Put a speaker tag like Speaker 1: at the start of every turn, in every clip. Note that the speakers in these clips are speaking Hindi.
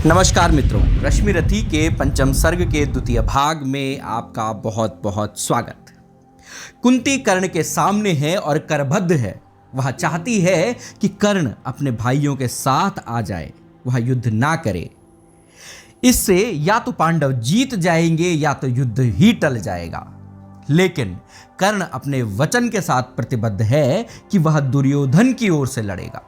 Speaker 1: नमस्कार मित्रों, रश्मि रथी के पंचम सर्ग के द्वितीय भाग में आपका बहुत बहुत स्वागत। कुंती कर्ण के सामने है और करबद्ध है। वह चाहती है कि कर्ण अपने भाइयों के साथ आ जाए, वह युद्ध ना करे। इससे या तो पांडव जीत जाएंगे या तो युद्ध ही टल जाएगा। लेकिन कर्ण अपने वचन के साथ प्रतिबद्ध है कि वह दुर्योधन की ओर से लड़ेगा।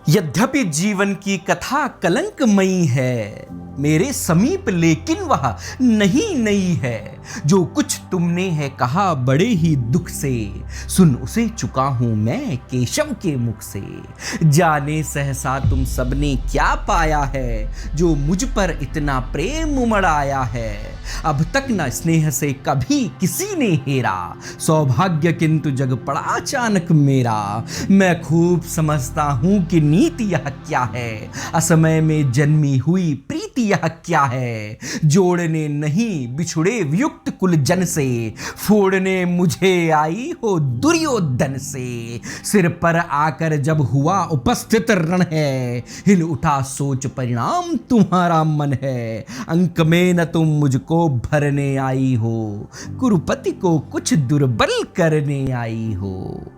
Speaker 1: यद्यपि जीवन की कथा कलंकमयी है, मेरे समीप लेकिन वह नहीं नई है। जो कुछ तुमने है कहा बड़े ही दुख से, सुन उसे चुका हूं मैं केशव के मुख से। जाने सहसा तुम सबने क्या पाया है, जो मुझ पर इतना प्रेम उमड़ाया है। अब तक न स्नेह से कभी किसी ने हेरा, सौभाग्य किंतु जग पड़ा अचानक मेरा। मैं खूब समझता हूं कि नीति यह क्या है, असमय में जन्मी हुई प्रीति यह क्या है। जोड़ने नहीं बिछुड़े वियुक्त कुल जन से, फोड़ने मुझे आई हो दुर्योधन से। सिर पर आकर जब हुआ उपस्थित रण है, हिल उठा सोच परिणाम तुम्हारा मन है। अंक में न तुम मुझको भरने आई हो, कुरुपति को कुछ दुर्बल करने आई हो।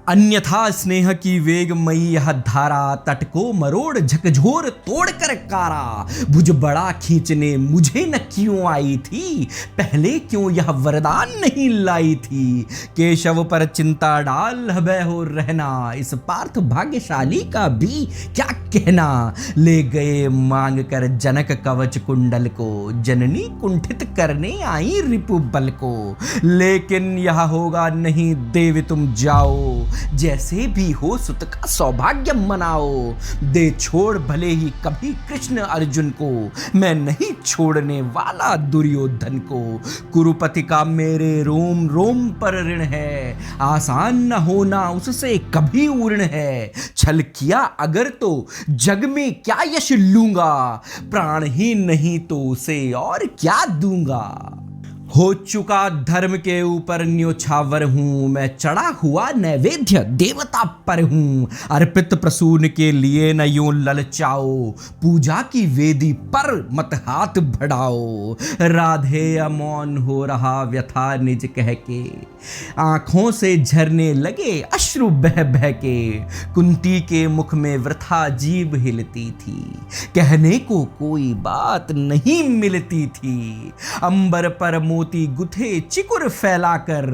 Speaker 1: अन्यथा स्नेह की वेगमयी यह धारा, तट को मरोड़ झकझोर तोड़ कर कारा। भुज बड़ा खींचने मुझे न क्यों आई थी, पहले क्यों यह वरदान नहीं लाई थी। केशव पर चिंता डाल भय हो रहना, इस पार्थ भाग्यशाली का भी क्या कहना। ले गए मांग कर जनक कवच कुंडल को, जननी कुंठित करने आई रिपु बल को। लेकिन यह होगा नहीं देव तुम जाओ, जैसे भी हो सुत का सौभाग्य मनाओ। दे छोड़ भले ही कभी कृष्ण अर्जुन को, मैं नहीं छोड़ने वाला दुर्योधन को। कुरुपति का मेरे रोम रोम पर ऋण है, आसान न होना उससे कभी उर्ण है। छल किया अगर तो जग में क्या यश लूंगा, प्राण ही नहीं तो उसे और क्या दूंगा। हो चुका धर्म के ऊपर न्योछावर हूं, मैं चढ़ा हुआ नैवेद्य देवता पर हूं। अर्पित प्रसून के लिए न यूं ललचाओ, पूजा की वेदी पर मत हाथ बढ़ाओ। राधे अमौन हो रहा व्यथा निज कह के, आंखों से झरने लगे अश्रु बह बह के। कुंती के मुख में वृथा जीभ हिलती थी, कहने को कोई बात नहीं मिलती थी। अंबर पर मोती गुथे चिकुर फैलाकर,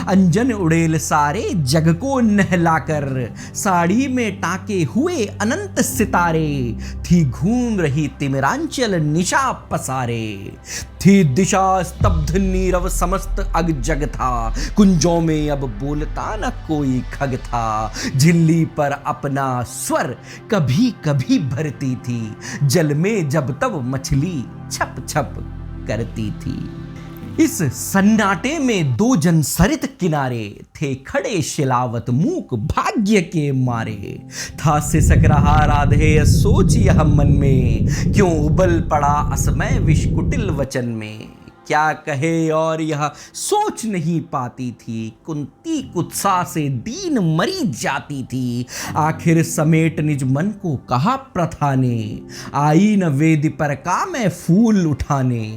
Speaker 1: अंजन उड़ेल सारे जग को नहलाकर। साड़ी में टाके हुए अनंत सितारे, थी घूम रही तिमिरांचल निशा पसारे। थी दिशा स्तब्ध नीरव समस्त अग जग था, कुंजों में अब बोलता न कोई खग था। झिल्ली पर अपना स्वर कभी कभी भरती थी, जल में जब तब मछली छप छप करती थी। इस सन्नाटे में दो जन सरित किनारे, थे खड़े शिलावत मूक भाग्य के मारे। था सिसक रहा राधेय सोच यह मन में, क्यों उबल पड़ा असमय विष कुटिल वचन में। क्या कहे और यह सोच नहीं पाती थी, कुंती कुत्सा से दीन मरी जाती थी। आखिर समेट निज मन को कहा प्रथा ने, आई न वेदी पर का मैं फूल उठाने।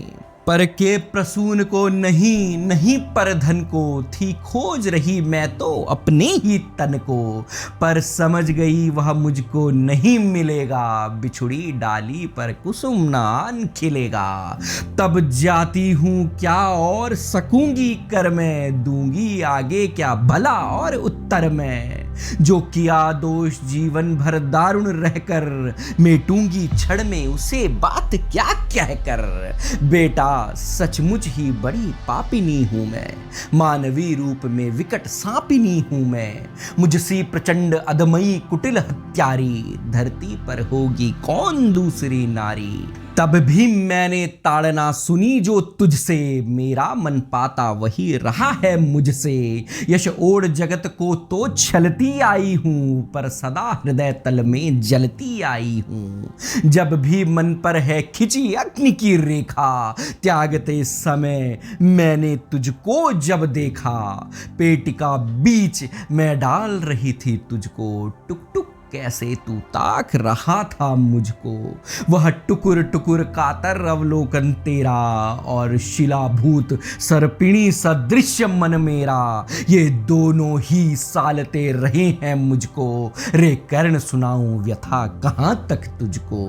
Speaker 1: पर के प्रसून को नहीं नहीं पर धन को, थी खोज रही मैं तो अपने ही तन को। पर समझ गई वह मुझको नहीं मिलेगा, बिछुड़ी डाली पर कुसुम नान खिलेगा। तब जाती हूँ क्या और सकूंगी कर मैं, दूंगी आगे क्या भला और उत्तर में। जो किया दोष जीवन भर दारुण रहकर, मेटूंगी क्षण में उसे बात क्या कहकर। बेटा सचमुच ही बड़ी पापिनी हूं मैं, मानवी रूप में विकट सांपिनी हूं मैं। मुझसी प्रचंड अधमई कुटिल हत्यारी, धरती पर होगी कौन दूसरी नारी। तब भी मैंने ताड़ना सुनी जो तुझसे, मेरा मन पाता वही रहा है मुझसे। यश ओढ़ जगत को तो छलती आई हूँ, पर सदा हृदय तल में जलती आई हूँ। जब भी मन पर है खिंची अग्नि की रेखा, त्यागते समय मैंने तुझको जब देखा। पेटिका बीच मैं डाल रही थी तुझको, टुक टुक कैसे तू ताक रहा था मुझको। वह टुकुर टुकुर कातर अवलोकन तेरा, और शिलाभूत सर्पिणी सदृश्य मन मेरा, ये दोनों ही सालते रहे हैं मुझको। रे कर्ण सुनाऊं व्यथा कहाँ तक तुझको।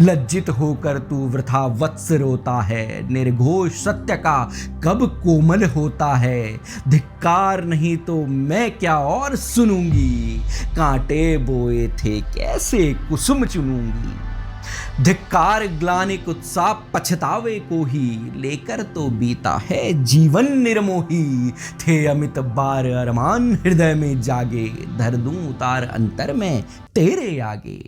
Speaker 1: लज्जित होकर तू वृथा वत्स रोता है, निर्घोष सत्य का कब कोमल होता है। धिक्कार नहीं तो मैं क्या और सुनूंगी, कांटे बोए थे कैसे कुसुम चुनूंगी। धिक्कार ग्लानिक उत्साह पछतावे को ही, लेकर तो बीता है जीवन निर्मोही। थे अमित बार अरमान हृदय में जागे, धर दूं उतार अंतर में तेरे आगे।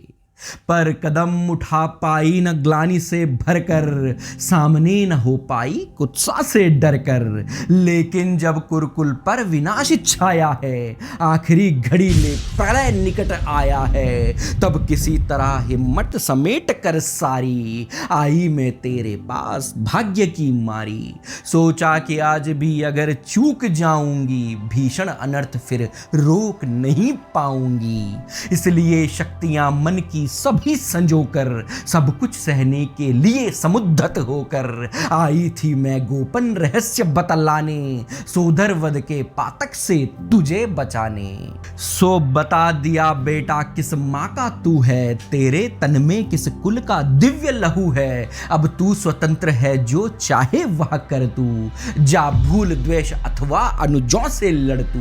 Speaker 1: पर कदम उठा पाई न ग्लानि से भरकर, सामने न हो पाई कुत्सा से डरकर। लेकिन जब कुरकुल पर विनाश छाया है, आखिरी घड़ी में प्रलय निकट आया है, तब किसी तरह हिम्मत समेट कर सारी, आई मैं तेरे पास भाग्य की मारी। सोचा कि आज भी अगर चूक जाऊंगी, भीषण अनर्थ फिर रोक नहीं पाऊंगी। इसलिए शक्तियां मन की सभी संजोकर, सब कुछ सहने के लिए समुद्धत होकर, आई थी मैं गोपन रहस्य बतलाने, सोदर वध के पातक से तुझे बचाने। सो बता दिया बेटा किस माँ का तू है, तेरे तन में किस कुल का दिव्य लहू है। अब तू स्वतंत्र है, जो चाहे वह कर तू, जा भूल द्वेष अथवा अनुजों से लड़ तू।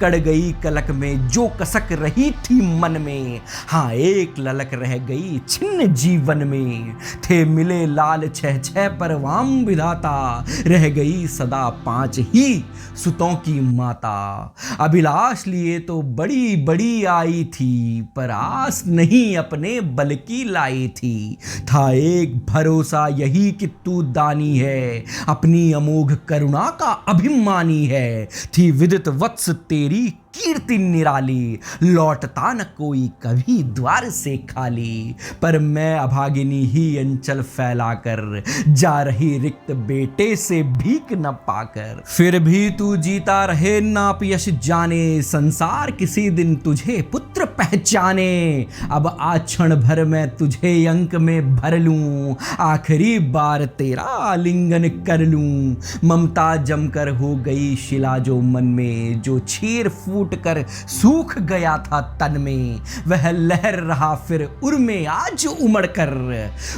Speaker 1: कड़ गई कलक में जो कसक रही थी मन में, हाँ एक ललक रह गई छिन्न जीवन में। थे मिले लाल छह छह परवाम विधाता, रह गई सदा पांच ही सुतों की माता। अभिलाष लिए तो बड़ी बड़ी आई थी, पर आस नहीं अपने बल की लाई थी। था एक भरोसा यही कि तू दानी है, अपनी अमोघ करुणा का अभिमानी है। थी विदित वत्स तेरी कीर्ति निराली, लौटता न कोई कभी द्वार से खाली। पर मैं अभागिनी ही अंचल फैलाकर, जा रही रिक्त बेटे से भीख न पाकर। फिर भी तू जीता रहे नाप यश जाने, संसार किसी दिन तुझे पुत्र पहचाने। अब आज क्षण भर मैं तुझे अंक में भर लूं, आखिरी बार तेरा आलिंगन कर लूं। ममता जमकर हो गई शिला जो मन में, जो चीर फूट कर सूख गया था तन में। वह लहर रहा फिर उर में आज उमड़ कर,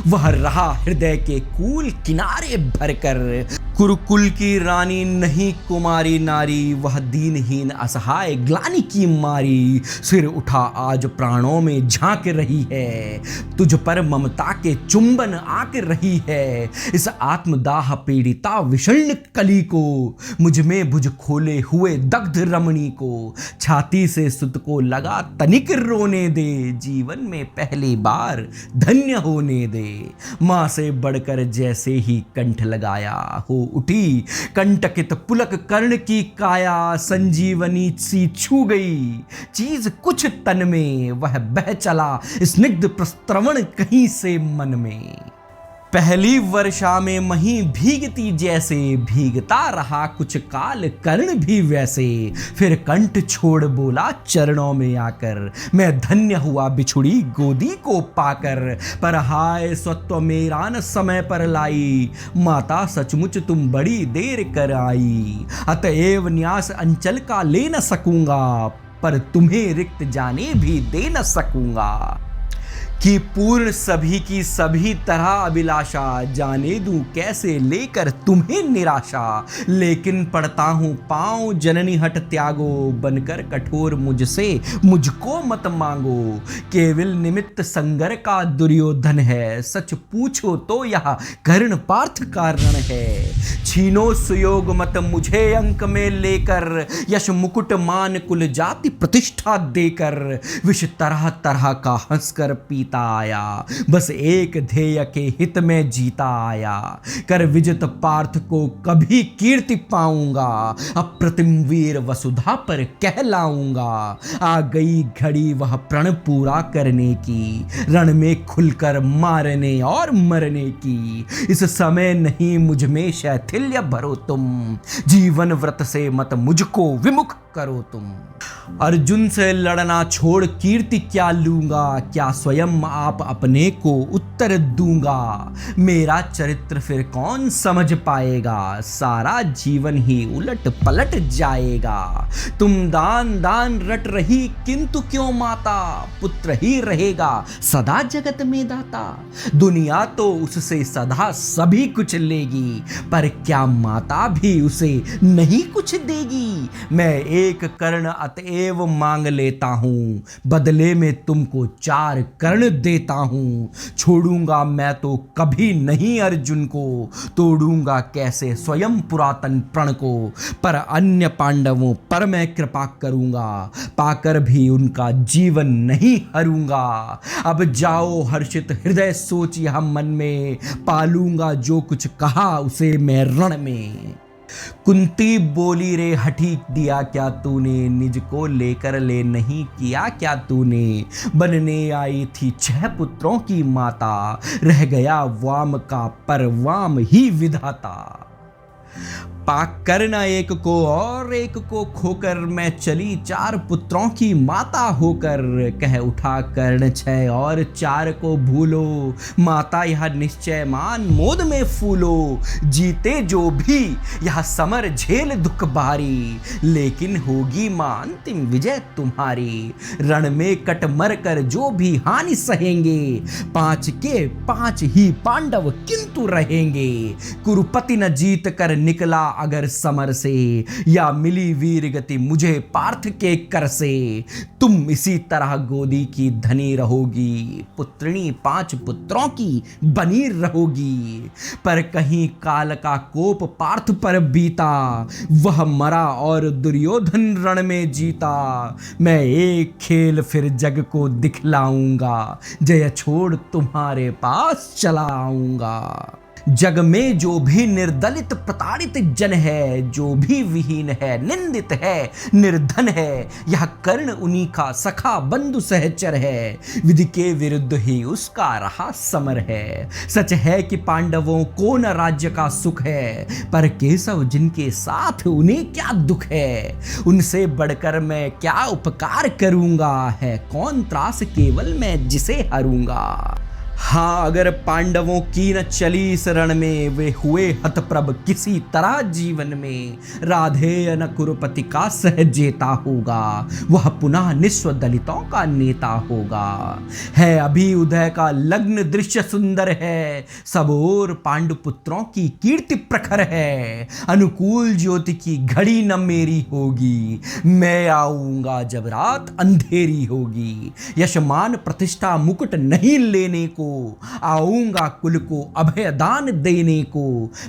Speaker 1: वह रहा हृदय के कूल किनारे भरकर। कुरुकुल की रानी नहीं कुमारी नारी, वह दीनहीन असहाय ग्लानि की मारी। सिर उठा आज प्राणों में झांक रही है, तुझ पर ममता के चुंबन आक रही है। इस आत्मदाह पीड़िता विषण्ण कली को, मुझ में भुज खोले हुए दग्ध रमणी को। छाती से सुत को लगा तनिक रोने दे, जीवन में पहली बार धन्य होने दे। मां से बढ़कर जैसे ही कंठ लगाया, हो उठी कंटकित पुलक कर्ण की काया। संजीवनी सी छू गई चीज कुछ तन में, वह बह चला स्निग्ध प्रस्त्रवण कहीं से मन में। पहली वर्षा में मही भीगती जैसे, भीगता रहा कुछ काल कर्ण भी वैसे। फिर कंठ छोड़ बोला चरणों में आकर, मैं धन्य हुआ बिछुड़ी गोदी को पाकर। पर हाय स्वत्व मेरा न समय पर लाई, माता सचमुच तुम बड़ी देर कर आई। अतएव न्यास अंचल का ले न सकूंगा, पर तुम्हें रिक्त जाने भी दे न सकूंगा। कि पूर्ण सभी की सभी तरह अभिलाषा, जाने दूं कैसे लेकर तुम्हें निराशा। लेकिन पड़ता हूं पांव जननी हट त्यागो, बनकर कठोर मुझसे मुझको मत मांगो। केवल निमित्त संगर का दुर्योधन है, सच पूछो तो यह कर्ण पार्थ कारण है। छीनो सुयोग मत मुझे अंक में लेकर, यश मुकुट मान कुल जाति प्रतिष्ठा देकर। विष तरह तरह का हंसकर पी पीता आया, बस एक ध्येय के हित में जीता आया। कर विजित पार्थ को कभी कीर्ति पाऊंगा, अप्रतिम वीर वसुधा पर कहलाऊंगा। आ गई घड़ी वह प्रण पूरा करने की, रण में खुलकर मारने और मरने की। इस समय नहीं मुझ में शैथिल्य भरो तुम, जीवन व्रत से मत मुझको विमुख करो तुम। अर्जुन से लड़ना छोड़ कीर्ति क्या लूंगा, क्या स्वयं आप अपने को उत्तर दूंगा। मेरा चरित्र फिर कौन समझ पाएगा, सारा जीवन ही उलट पलट जाएगा। तुम दान दान रट रही किंतु क्यों माता, पुत्र ही रहेगा सदा जगत में दाता। दुनिया तो उससे सदा सभी कुछ लेगी, पर क्या माता भी उसे नहीं कुछ देगी। मैं एक कर्ण अतएव मांग लेता हूं, बदले में तुमको 4 कर्ण देता हूं। छोड़ूंगा मैं तो कभी नहीं अर्जुन को, तोड़ूंगा कैसे स्वयं पुरातन प्रण को। पर अन्य पांडवों पर मैं कृपा करूंगा, पाकर भी उनका जीवन नहीं हरूंगा। अब जाओ हर्षित हृदय सोच यह मन में, पालूंगा जो कुछ कहा उसे मैं रण में। कुंती बोली रे हठी दिया क्या तूने, निज को लेकर ले नहीं किया क्या तूने। बनने आई थी 6 पुत्रों की माता, रह गया वाम का पर वाम ही विधाता। पाक करना एक को और एक को खोकर, मैं चली 4 पुत्रों की माता होकर। कह उठा कर्ण 6 और 4 को भूलो, माता यह निश्चय मान मोद में फूलो। जीते जो भी यह समर झेल दुख भारी, लेकिन होगी मां अंतिम विजय तुम्हारी। रण में कट मर कर जो भी हानि सहेंगे, 5 के 5 ही पांडव किंतु रहेंगे। कुरुपति न जीत कर निकला अगर समर से, या मिली वीर गति मुझे पार्थ के कर से। तुम इसी तरह गोदी की धनी रहोगी, पुत्रिणी 5 पुत्रों की बनी रहोगी। पर कहीं काल का कोप पार्थ पर बीता, वह मरा और दुर्योधन रण में जीता। मैं एक खेल फिर जग को दिखलाऊंगा, जय छोड़ तुम्हारे पास चला आऊंगा। जग में जो भी निर्दलित प्रताड़ित जन है, जो भी विहीन है निंदित है निर्धन है, यह कर्ण उन्हीं का सखा बंधु सहचर है। विधि के विरुद्ध ही उसका रहा समर है। सच है कि पांडवों को न राज्य का सुख है, पर केशव जिनके साथ उन्हें क्या दुख है। उनसे बढ़कर मैं क्या उपकार करूंगा, है कौन त्रास केवल मैं जिसे हरूंगा। हाँ अगर पांडवों की न चली इस रण में, वे हुए हतप्रभ किसी तरह जीवन में। राधेय न कुरुपति का सहजेता होगा, वह पुनः निस्व दलितों का नेता होगा। है अभी उदय का लग्न दृश्य सुंदर है, सब ओर पांडुपुत्रों की कीर्ति प्रखर है। अनुकूल ज्योति की घड़ी न मेरी होगी, मैं आऊंगा जब रात अंधेरी होगी। यशमान प्रतिष्ठा मुकुट नहीं लेने को, आऊंगा कुल को अभय दान देने को।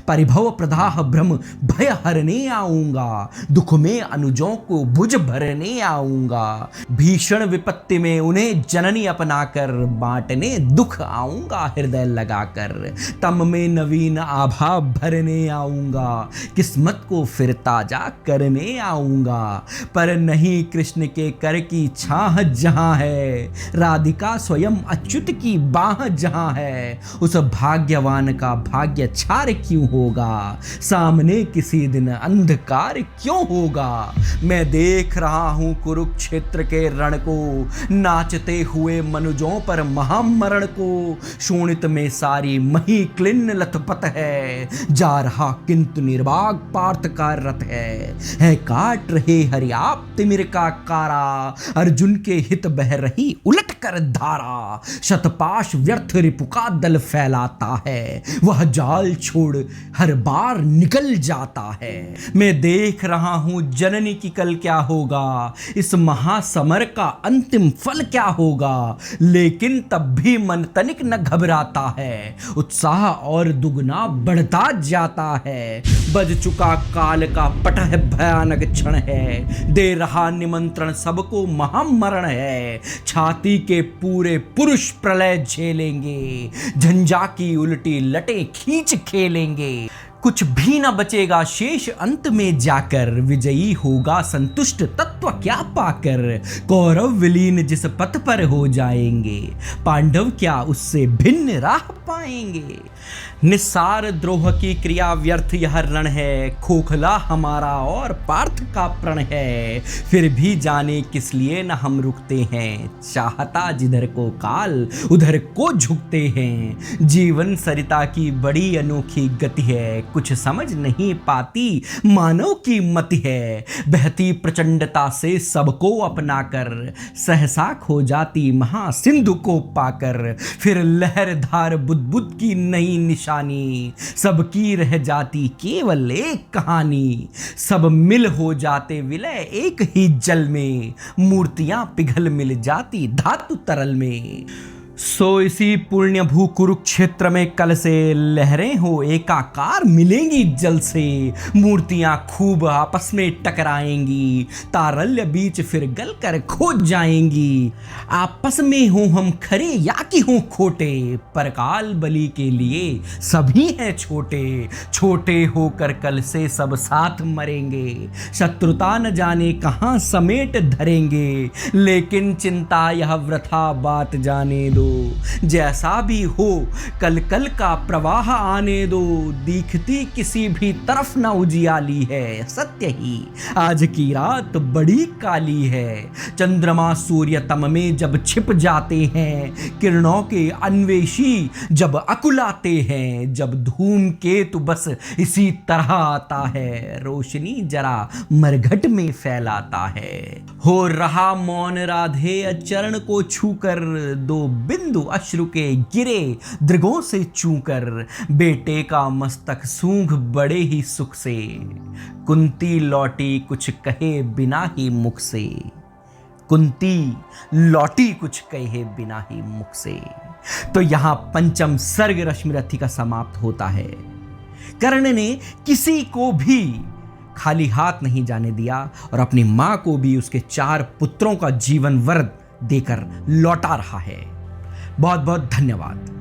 Speaker 1: परिभव प्रदाह भ्रम भय हरने आऊंगा, दुख में अनुजों को भुज भरने आऊंगा। भीषण विपत्ति में उन्हें जननी अपनाकर, बांटने दुख आऊंगा हृदय लगाकर। तम में नवीन आभा भरने आऊंगा, किस्मत को फिर ताजा करने आऊंगा। पर नहीं कृष्ण के कर की छाह जहां है, राधिका स्वयं अच्युत की बाह जहां है, उस भाग्यवान का भाग्य छार क्यों होगा। सामने किसी दिन अंधकार क्यों होगा। मैं देख रहा हूं कुरुक्षेत्र के रण को, नाचते हुए मनुजों पर महामरण को। शोणित में सारी मही क्लिन्न लथपथ है, जा रहा किंतु निर्वाग पार्थ का रथ है काट रहे हरियाप तिमिर का कारा। अर्जुन के हित बह रही उलट कर धारा, शतपाश व्यर्थ रिपु का दल फैलाता है। वह जाल छोड़ हर बार निकल जाता है। मैं देख रहा हूं जननी की कल क्या होगा, इस महासमर का अंतिम फल क्या होगा। लेकिन तब भी मन तनिक न घबराता है, उत्साह और दुगना बढ़ता जाता है। बज चुका काल का पटह भयानक क्षण है, दे रहा निमंत्रण सबको महामरण है। छाती के के पूरे पुरुष प्रलय झेलेंगे, झंझा की उल्टी लटे खींच खेलेंगे। कुछ भी न बचेगा शेष अंत में जाकर, विजयी होगा संतुष्ट तत्व क्या पाकर। कौरव विलीन जिस पथ पर हो जाएंगे, पांडव क्या उससे भिन्न राह पाएंगे। निस्सार द्रोह की क्रिया व्यर्थ यह रण है, खोखला हमारा और पार्थ का प्रण है। फिर भी जाने किस लिए न हम रुकते हैं, चाहता जिधर को काल उधर को झुकते हैं। जीवन सरिता की बड़ी अनोखी गति है, कुछ समझ नहीं पाती मानव की मति है। बहती प्रचंडता से सबको अपनाकर, सहसा खो जाती महासिंधु को पाकर। फिर लहरधार बुद्बुद की नई निशानी, सबकी रह जाती केवल एक कहानी। सब मिल हो जाते विलय एक ही जल में, मूर्तियां पिघल मिल जाती धातु तरल में। सो इसी पुण्य भू कुरुक्षेत्र में कल से लहरें हो एकाकार मिलेंगी जल से। मूर्तियां खूब आपस में टकराएंगी, तारल्य बीच फिर गल कर खो जाएंगी। आपस में हो हम खरे या कि हो खोटे, परकाल बलि के लिए सभी हैं छोटे। छोटे होकर कल से सब साथ मरेंगे, शत्रुता न जाने कहां समेट धरेंगे। लेकिन चिंता यह वृथा बात जाने दो, जैसा भी हो कल कल का प्रवाह आने दो। दिखती किसी भी तरफ न उजियाली है, सत्य ही आज की रात बड़ी काली है। चंद्रमा सूर्य तम में जब छिप जाते हैं, किरणों के अन्वेषी जब अकुलाते हैं। जब धूमकेतु बस इसी तरह आता है, रोशनी जरा मरघट में फैलाता है। हो रहा मौन राधे चरण को छूकर, दो बिंदु अश्रु के गिरे दृगों से चूकर। बेटे का मस्तक सूंघ बड़े ही सुख से, कुंती लौटी कुछ कहे बिना ही मुख से। कुंती लौटी कुछ कहे बिना ही मुख से। तो यहां पंचम सर्ग रश्मिरथी का समाप्त होता है। कर्ण ने किसी को भी खाली हाथ नहीं जाने दिया और अपनी मां को भी उसके 4 पुत्रों का जीवन वर देकर लौटा रहा है। बहुत बहुत धन्यवाद।